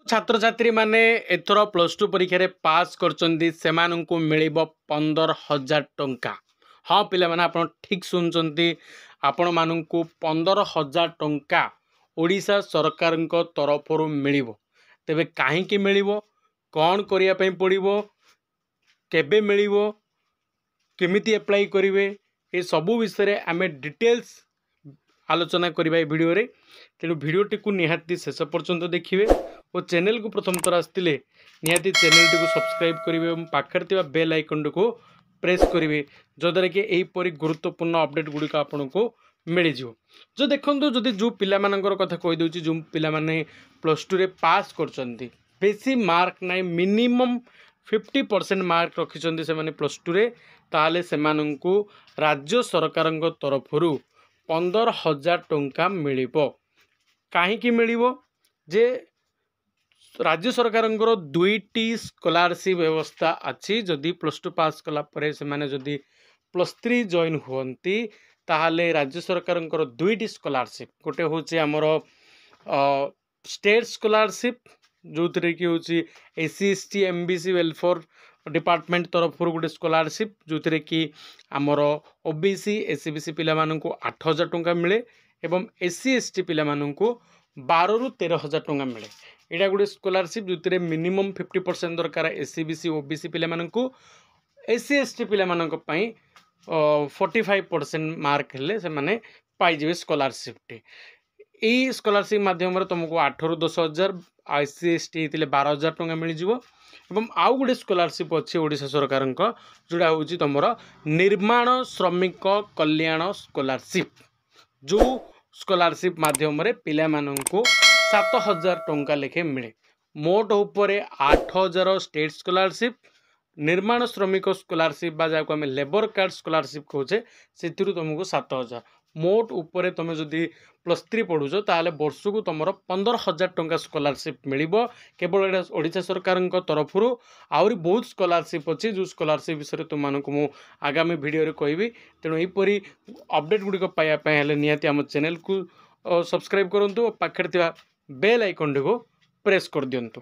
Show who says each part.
Speaker 1: छात्र छात्री माने एथर plus two परीक्षा रे पास करचंदी सेमानंकु मिलिबो 15,000 टंका। हाँ पिला माने आपण ठीक सुनचंती आपण मानंकु 15,000 टंका ओडिशा सरकारଙ୍କ तरफरु मिलिबो। तेबे काहेकि मिलिबो, कौन करिया पई पड़िबो, केबे मिलिबो, केमिति अप्लाई करिवे, ए सबु विषय रे आमे डिटेल्स आलोचना करिबा ए वीडियो रे। तेणु वीडियोटी को निहाती शेष पर्यंत देखिए और चैनल को प्रथम थर आसते निहाती चैनल टी को सब्सक्राइब करेंगे और पाखे बेल आइकन को प्रेस करेंगे जद्वारा कि यहीपरि गुरुत्वपूर्ण अपडेट गुड़िक आपन को मिल जाओ। जो देखो जदि जो पिला कथा कहीदे जो पिला प्लस टू रे पास करचंती बेसी मार्क ना मिनिमम 50% मार्क रखिंट से प्लस टू रे ताले सेमानंकु राज्य सरकार तरफरु 15,000 टंका मिलिबो। काहींकि मिलिबो जे राज्य सरकार दुईटी स्कॉलरशिप व्यवस्था अच्छी। जदि प्लस टू पास कला परे से माने जदि प्लस 3 जॉइन हुअंती ताहले राज्य सरकार दुईटी स्कॉलरशिप गोटे होचे हमर स्टेट स्कॉलरशिप जो थरे कि होची SC ST MBC welfare department तरफ गोटे स्कॉलरशिप जो थरे कि हमर ओबीसी एससीबीसी पिला माननकु 8,000 टंका मिले एवं एससी एसटी पिला माननकु 12 ରୁ 13,000 टंका मिले। यहाँ गोटे स्कॉलरशिप जो मिनिमम 50% दरकार एससीबीसी ओबीसी पिला माननकु एससी एसटी पिला माननक पई 45% मार्क हेले से माने पाई जेबे स्कॉलरशिप टी। ई स्कॉलरशिप माध्यम रे तुमको 8 ରୁ 10,000 एससी एसटी हेतिले 12,000 टंका मिल जिवो। एवं आउ गोटे स्कॉलरशिप अच्छी ओडिशा सरकार जोड़ा होची तमरो निर्माण श्रमिक कल्याण स्कॉलरशिप जो स्कॉलरशिप माध्यम रे पिला माननकु 7,000 टंका लेखे मिले। मोट उपरे 8,000 स्टेट स्कॉलरशिप निर्माण श्रमिक स्कॉलरशिप बा जाको आम लेबर कार्ड स्कॉलरशिप कहचे से तुमको 7,000 मोट उपरे तुम जदि प्लस 3 पढ़ुच ताले वर्ष को तुम 15,000 टंका स्कॉलरशिप मिलिबो। केवल ओडिशा सरकार तरफरु आउरी बहुत स्कॉलरशिप अच्छी जो स्कॉलरशिप विषय तुमको मु आगामी वीडियो रे कहबी। तेणु यहीपरि अपडेट गुड़िक पाइबा निहाती आम चैनल को सब्सक्राइब करूँ और पाखे बेल आइकन को प्रेस कर दिंतु।